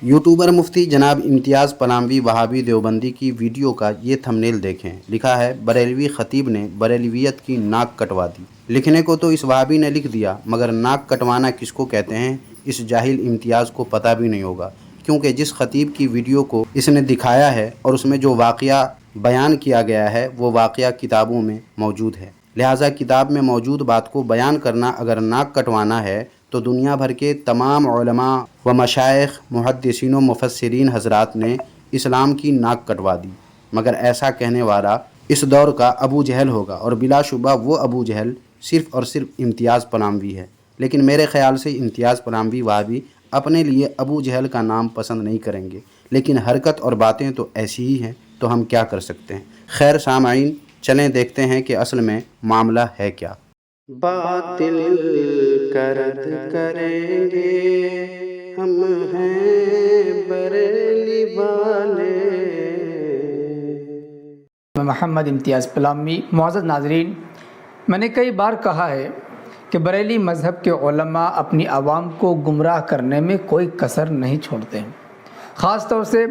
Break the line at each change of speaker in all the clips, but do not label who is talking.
YouTuber मुफ्ती जनाब इम्तियाज़ पलामवी वहाबी देवबंदी की video का ये थंबनेल देखें। लिखा है बरेलवी खतीब ने बरेलवियत की नाक कटवा दी। लिखने को तो इस वहाबी ने लिख दिया, मगर नाक कटवाना किसको कहते हैं इस जाहिल इम्तियाज़ को पता भी नहीं होगा, क्योंकि जिस खतीब की वीडियो को इसने दिखाया है और उसमें जो वाक़या बयान किया गया है वो वाक़या किताबों में मौजूद है। लिहाजा किताब में मौजूद बात को बयान करना अगर नाक कटवाना है तो दुनिया भर के तमाम उलमा व मशाइख मुहद्दिसीन व मुफस्सिरीन हज़रात ने इस्लाम की नाक कटवा दी, मगर ऐसा कहने वाला इस दौर का अबू जहल होगा, और बिलाशुबा वो अबू जहल सिर्फ़ और सिर्फ इम्तियाज़ पलामवी है। लेकिन मेरे ख़्याल से इम्तियाज़ पलामवी वहाबी अपने लिए अबू जहल का नाम पसंद नहीं करेंगे, लेकिन हरकत और बातें तो ऐसी ही हैं, तो हम क्या कर सकते हैं। खैर सामाईन, चलें देखते हैं कि असल में मामला है क्या। बातिल करद करेंगे हम हैं बरेली वाले।
मोहम्मद इम्तियाज़ पलामवी। मुअज़्ज़ज़ नाज़रीन, मैंने कई बार कहा है कि बरेली मज़हब के उलमा अपनी आवाम को गुमराह करने में कोई कसर नहीं छोड़ते हैं। ख़ास तौर से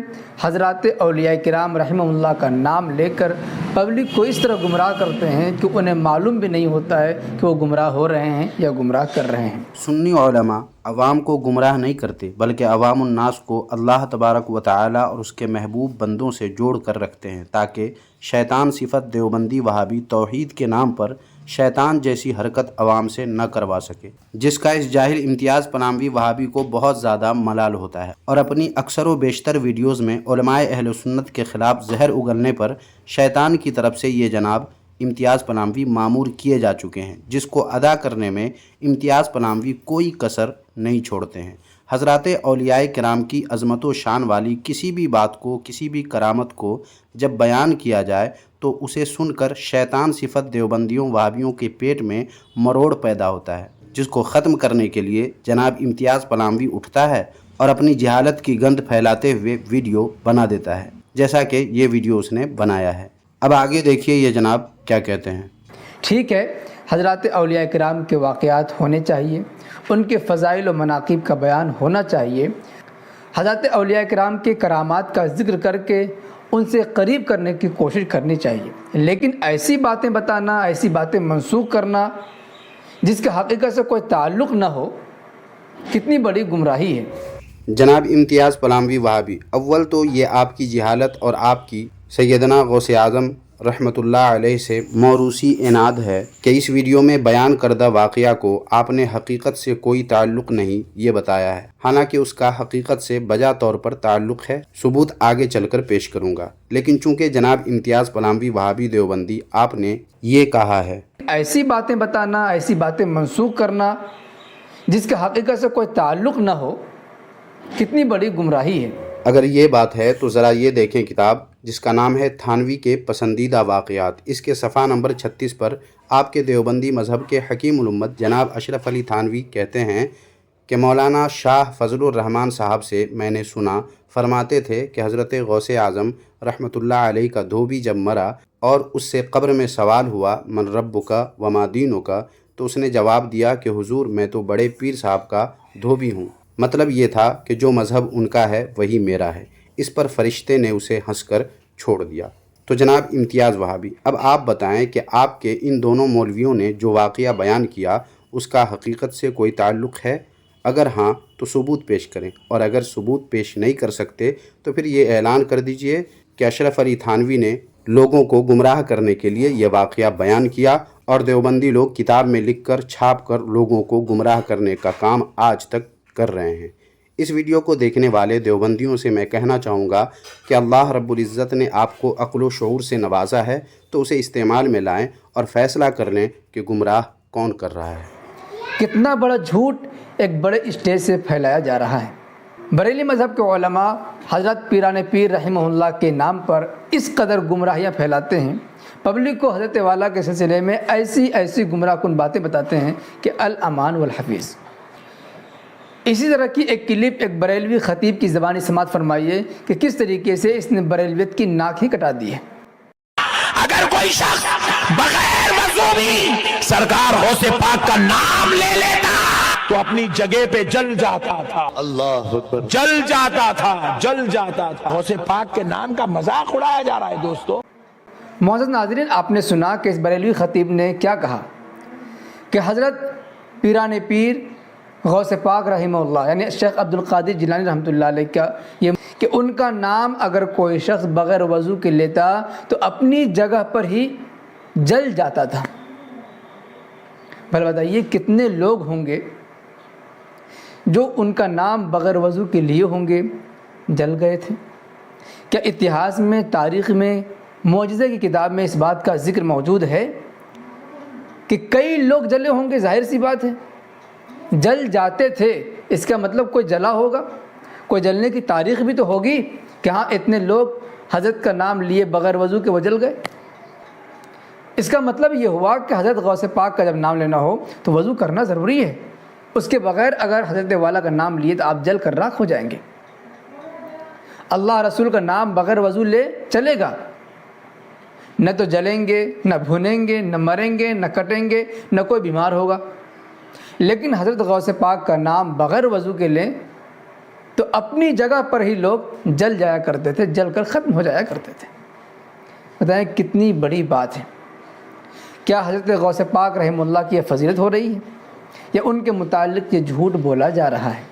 हज़रात औलिया किराम रहमहुल्लाह का नाम लेकर पब्लिक को इस तरह गुमराह करते हैं कि उन्हें मालूम भी नहीं होता है कि वो गुमराह हो रहे हैं या गुमराह कर रहे हैं।
सुन्नी उलमा अवाम को गुमराह नहीं करते, बल्कि अवामुन्नास को अल्लाह तबारक व तआला और उसके महबूब बंदों से जोड़ कर रखते हैं, ताकि शैतान सिफत देवबंदी वहाबी तौहीद के नाम पर शैतान जैसी हरकत अवाम से न करवा सके, जिसका इस जाहिल इम्तियाज़ पलामवी वहाबी को बहुत ज़्यादा मलाल होता है। और अपनी अक्सर व बेशतर वीडियोज़ में उलमाए अहले सुन्नत के ख़िलाफ़ जहर उगलने पर शैतान की तरफ से ये जनाब इम्तियाज़ पलामवी मामूर किए जा चुके हैं, जिसको अदा करने में इम्तियाज़ पलामवी कोई कसर नहीं छोड़ते हैं। हज़रात औलियाए किराम की अज़मत व शान वाली किसी भी बात को, किसी भी करामत को जब बयान किया जाए तो उसे सुनकर शैतान सिफत देवबंदियों वहाबियों के पेट में मरोड़ पैदा होता है, जिसको ख़त्म करने के लिए जनाब इम्तियाज़ पलामवी उठता है और अपनी जहालत की गंध फैलाते हुए वीडियो बना देता है, जैसा कि ये वीडियो उसने बनाया है। अब आगे देखिए ये जनाब क्या कहते हैं।
ठीक है, हज़रात औलिया किराम के वाक़यात होने चाहिए, उनके फ़ज़ाइल व मनाक़िब का बयान होना चाहिए, हज़रत औलिया किराम के करामात का ज़िक्र करके उनसे करीब करने की कोशिश करनी चाहिए। लेकिन ऐसी बातें बताना, ऐसी बातें मंसूख करना जिसके हकीकत से कोई ताल्लुक़ न हो, कितनी बड़ी गुमराही है।
जनाब इम्तियाज़ पलामवी वहाबी, अव्वल तो ये आपकी जहालत और आपकी सैयदना गौसे आज़म रहमतुल्लाह अलैह से मौरूसी इनाद है कि इस वीडियो में बयान करदा वाक़या को आपने हकीकत से कोई ताल्लुक़ नहीं ये बताया है, हालांकि उसका हकीकत से बजा तौर पर ताल्लुक़ है। सबूत आगे चलकर पेश करूँगा, लेकिन चूँकि जनाब इम्तियाज़ पलामवी वहाबी देवबंदी आपने ये कहा है,
ऐसी बातें बताना, ऐसी बातें मंसूख करना जिसके हकीकत से कोई ताल्लुक़ न हो, कितनी बड़ी गुमराही है।
अगर ये बात है तो ज़रा ये देखें किताब जिसका नाम है थानवी के पसंदीदा वाक़यात। इसके सफ़ा नंबर 36 पर आपके देवबंदी मज़हब के हकीम उल उम्मत जनाब अशरफ अली थानवी कहते हैं कि मौलाना शाह फजलुर रहमान साहब से मैंने सुना, फरमाते थे कि हज़रत गौसे आज़म रहमतुल्लाह अलैह का धोबी जब मरा और उससे कब्र में सवाल हुआ मन रब्बुका व मा दीनुका, तो उसने जवाब दिया कि हुजूर मैं तो बड़े पीर साहब का धोबी हूँ। मतलब ये था कि जो मज़हब उनका है वही मेरा है। इस पर फरिश्ते ने उसे हंसकर छोड़ दिया। तो जनाब इम्तियाज़ वहाबी, अब आप बताएं कि आपके इन दोनों मौलवियों ने जो वाक़या बयान किया उसका हकीकत से कोई ताल्लुक़ है? अगर हाँ तो सबूत पेश करें, और अगर सबूत पेश नहीं कर सकते तो फिर ये ऐलान कर दीजिए कि अशरफ अली थानवी ने लोगों को गुमराह करने के लिए यह वाक़या बयान किया और देवबंदी लोग किताब में लिख कर छाप कर लोगों को गुमराह करने का काम आज तक कर रहे हैं। इस वीडियो को देखने वाले देवबंदियों से मैं कहना चाहूँगा कि अल्लाह रब्बुल इज़्ज़त ने आपको अक़्ल व शऊर से नवाजा है, तो उसे इस्तेमाल में लाएं और फ़ैसला कर लें कि गुमराह कौन कर रहा है।
कितना बड़ा झूठ एक बड़े स्टेज से फैलाया जा रहा है। बरेली मज़हब के उलमा हज़रत पीरान पीर रहमहुल्लाह के नाम पर इस कदर गुमराहियाँ फैलाते हैं, पब्लिक को हज़रत वाला के सिलसिले में ऐसी ऐसी गुमराहकुन बातें बताते हैं कि अल अमान वल हफ़ीज़। इसी तरह की एक क्लिप एक बरेलवी खतीब की ज़बानी समात फरमाइए कि किस तरीके से इसने बरेलवियत की नाक ही कटा दी है।
अगर कोई शख्स बगैर मज़हबी सरकार गौसे पाक का नाम ले लेता तो अपनी जगह पे जल जाता था,
अल्लाह अकबर।
जल जाता था, जल जाता था। गौसे पाक के नाम का मजाक उड़ाया जा रहा है दोस्तों।
मोअज़्ज़ज़ नाज़रीन, आपने सुना कि इस बरेलवी ख़तीब ने क्या कहा कि हज़रत पीरान पीर गौसे पाक रहिमहुल्लाह यानी शेख अब्दुल क़ादिर जिलानी रहमतुल्लाह अलैह का ये कि उनका नाम अगर कोई शख्स बग़ैर वज़ू के लेता तो अपनी जगह पर ही जल जाता था। भला बताइए कितने लोग होंगे जो उनका नाम बग़ैर वज़ू के लिए होंगे, जल गए थे। क्या इतिहास में, तारीख़ में, मुअजिज़े की किताब में इस बात का ज़िक्र मौजूद है कि कई लोग जले होंगे? ज़ाहिर सी बात है, जल जाते थे, इसका मतलब कोई जला होगा, कोई जलने की तारीख़ भी तो होगी कि हाँ इतने लोग हज़रत का नाम लिए बग़ैर वज़ू के वो जल गए। इसका मतलब ये हुआ कि हज़रत गौसे पाक का जब नाम लेना हो तो वज़ू करना ज़रूरी है, उसके बग़ैर अगर हज़रत वाला का नाम लिए तो आप जल कर राख हो जाएंगे। अल्लाह रसूल का नाम बग़ैर वज़ू ले चलेगा, न तो जलेंगे, न भुनेंगे, न मरेंगे, न कटेंगे, न कोई बीमार होगा। लेकिन हज़रत गौसे पाक का नाम बग़ैर वज़ू के लें तो अपनी जगह पर ही लोग जल जाया करते थे, जल कर ख़त्म हो जाया करते थे। बताएं कितनी बड़ी बात है। क्या हज़रत गौसे पाक रहमतुल्लाह की यह फजीलत हो रही है या उनके मुताल्लिक़ ये झूठ बोला जा रहा है?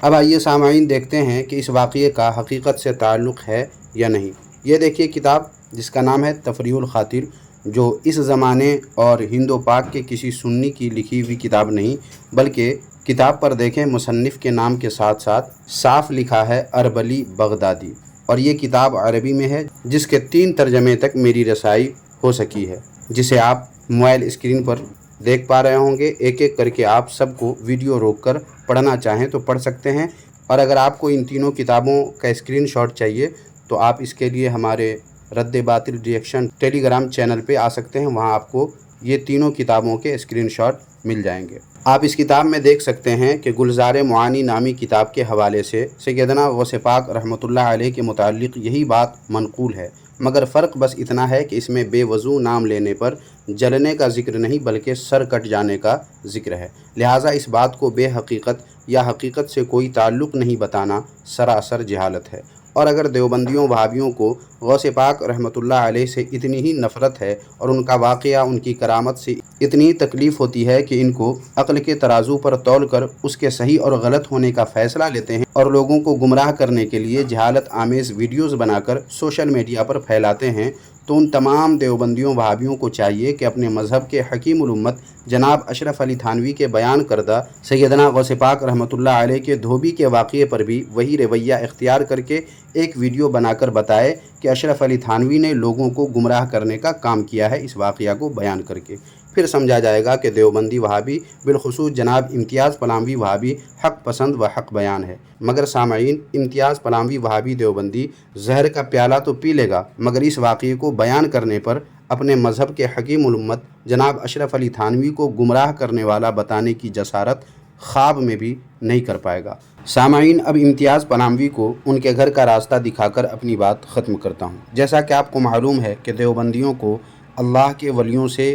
अब आइए सामाईन देखते हैं कि इस वाक़ये का हकीकत से ताल्लुक़ है या नहीं। ये देखिए किताब जिसका नाम है तफ़रीउल ख़ातिर, जो इस ज़माने और हिंदो पाक के किसी सुन्नी की लिखी हुई किताब नहीं, बल्कि किताब पर देखें मुसन्निफ़ के नाम के साथ साथ साफ़ लिखा है अरबली बगदादी, और ये किताब अरबी में है जिसके 3 तर्जमे तक मेरी रसाई हो सकी है, जिसे आप मोबाइल स्क्रीन पर देख पा रहे होंगे। एक एक करके आप सबको वीडियो रोककर पढ़ना चाहें तो पढ़ सकते हैं, और अगर आपको इन तीनों किताबों का स्क्रीनशॉट चाहिए तो आप इसके लिए हमारे रद्द बातिल रिएक्शन टेलीग्राम चैनल पे आ सकते हैं। वहाँ आपको ये तीनों किताबों के स्क्रीनशॉट मिल जाएंगे। आप इस किताब में देख सकते हैं कि गुलज़ार मुआनी नामी किताब के हवाले से सैयदना गौसे पाक रहमतुल्लाह अलैह के मुताल्लिक़ यही बात मनक़ूल है, मगर फ़र्क बस इतना है कि इसमें बेवज़ू नाम लेने पर जलने का ज़िक्र नहीं बल्कि सर कट जाने का ज़िक्र है। लिहाजा इस बात को बेहकीकत या हकीकत से कोई ताल्लुक़ नहीं बताना सरासर जहालत है। और अगर देवबंदियों वहाबियों को गौसे पाक रहमतुल्लाह अलैह से इतनी ही नफ़रत है और उनका वाक़या, उनकी करामत से इतनी तकलीफ़ होती है कि इनको अक्ल के तराजू पर तौल कर उसके सही और गलत होने का फ़ैसला लेते हैं और लोगों को गुमराह करने के लिए जहालत आमेज़ वीडियोज़ बनाकर सोशल मीडिया पर फैलाते हैं, तो उन तमाम देवबंदियों वहाबियों को चाहिए कि अपने मज़हब के हकीमुल उम्मत जनाब अशरफ अली थानवी के बयान करदा सैयदना गौसे पाक रहमतुल्लाह अलैह के धोबी के वाक़ये पर भी वही रवैया इख्तियार करके एक वीडियो बनाकर बताए कि अशरफ अली थानवी ने लोगों को गुमराह करने का काम किया है इस वाक़या को बयान करके। फिर समझा जाएगा कि देवबंदी वहाबी बिलखुसूस जनाब इम्तियाज़ पलामवी वहाबी हक़ पसंद व हक़ बयान है। मगर सामाईन, इम्तियाज़ पलामवी वहाबी देवबंदी जहर का प्याला तो पी लेगा, मगर इस वाक़ये को बयान करने पर अपने मज़हब के हकीमुल उम्मत जनाब अशरफ अली थानवी को गुमराह करने वाला बताने की जसारत ख्वाब में भी नहीं कर पाएगा। सामाईन, अब इम्तियाज़ पलामवी को उनके घर का रास्ता दिखाकर अपनी बात ख़त्म करता हूँ। जैसा कि आपको मालूम है कि देवबंदियों को अल्लाह के वलियों से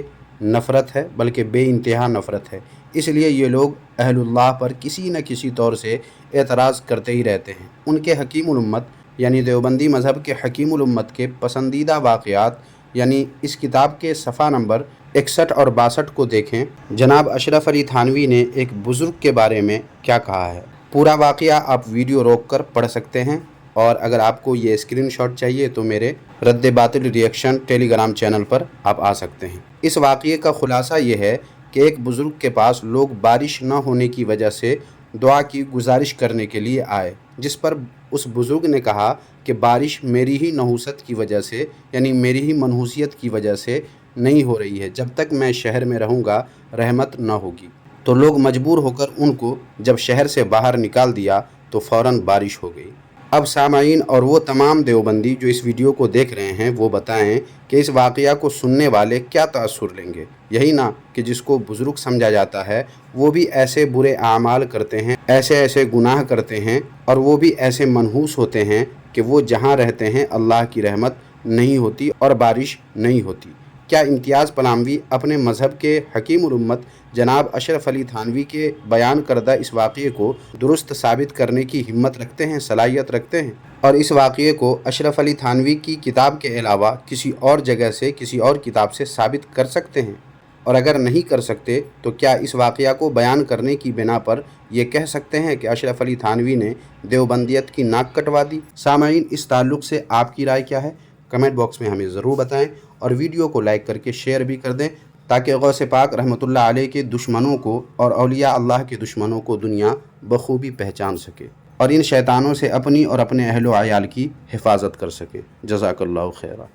नफ़रत है, बल्कि बेइंतहा नफ़रत है, इसलिए ये लोग अहलुल्लाह पर किसी न किसी तौर से एतराज़ करते ही रहते हैं। उनके हकीमुल उम्मत यानी देवबंदी मज़हब के हकीमुल उम्मत के पसंदीदा वाक़यात यानी इस किताब के सफ़ा नंबर 61 और 62 को देखें। जनाब अशरफ अली थानवी ने एक बुज़ुर्ग के बारे में क्या कहा है। पूरा वाक़या आप वीडियो रोक कर पढ़ सकते हैं, और अगर आपको ये स्क्रीनशॉट चाहिए तो मेरे रद्द बातिल रिएक्शन टेलीग्राम चैनल पर आप आ सकते हैं। इस वाक़ये का ख़ुलासा ये है कि एक बुज़ुर्ग के पास लोग बारिश न होने की वजह से दुआ की गुजारिश करने के लिए आए, जिस पर उस बुज़ुर्ग ने कहा कि बारिश मेरी ही नहूसत की वजह से यानी मेरी ही मनहूसियत की वजह से नहीं हो रही है, जब तक मैं शहर में रहूँगा रहमत न होगी। तो लोग मजबूर होकर उनको जब शहर से बाहर निकाल दिया तो फ़ौरन बारिश हो गई। अब सामाईन और वो तमाम देवबंदी जो इस वीडियो को देख रहे हैं वो बताएं कि इस वाक़या को सुनने वाले क्या तासुर लेंगे। यही ना कि जिसको बुज़ुर्ग समझा जाता है वो भी ऐसे बुरे आमाल करते हैं, ऐसे ऐसे गुनाह करते हैं, और वो भी ऐसे मनहूस होते हैं कि वो जहाँ रहते हैं अल्लाह की रहमत नहीं होती और बारिश नहीं होती। क्या इम्तियाज़ पनामवी अपने मज़हब के हकीमुल उम्मत जनाब अशरफ अली थानवी के बयान करदा इस वाक़ये को दुरुस्त साबित करने की हिम्मत रखते हैं, सलाहियत रखते हैं, और इस वाक़ये को अशरफ अली थानवी की किताब के अलावा किसी और जगह से, किसी और किताब से साबित कर सकते हैं? और अगर नहीं कर सकते तो क्या इस वाक़या को बयान करने की बिना पर ये कह सकते हैं कि अशरफ अली थानवी ने देवबंदियत की नाक कटवा दी? सामाईन, इस ताल्लुक़ से आपकी राय क्या है? कमेंट बॉक्स में हमें ज़रूर बताएं और वीडियो को लाइक करके शेयर भी कर दें, ताकि गौसे पाक रहमतुल्लाह अलैह के दुश्मनों को और औलिया अल्लाह के दुश्मनों को दुनिया बखूबी पहचान सके और इन शैतानों से अपनी और अपने अहलो आयाल की हिफाजत कर सके। जज़ाकल्लाहु खैरा।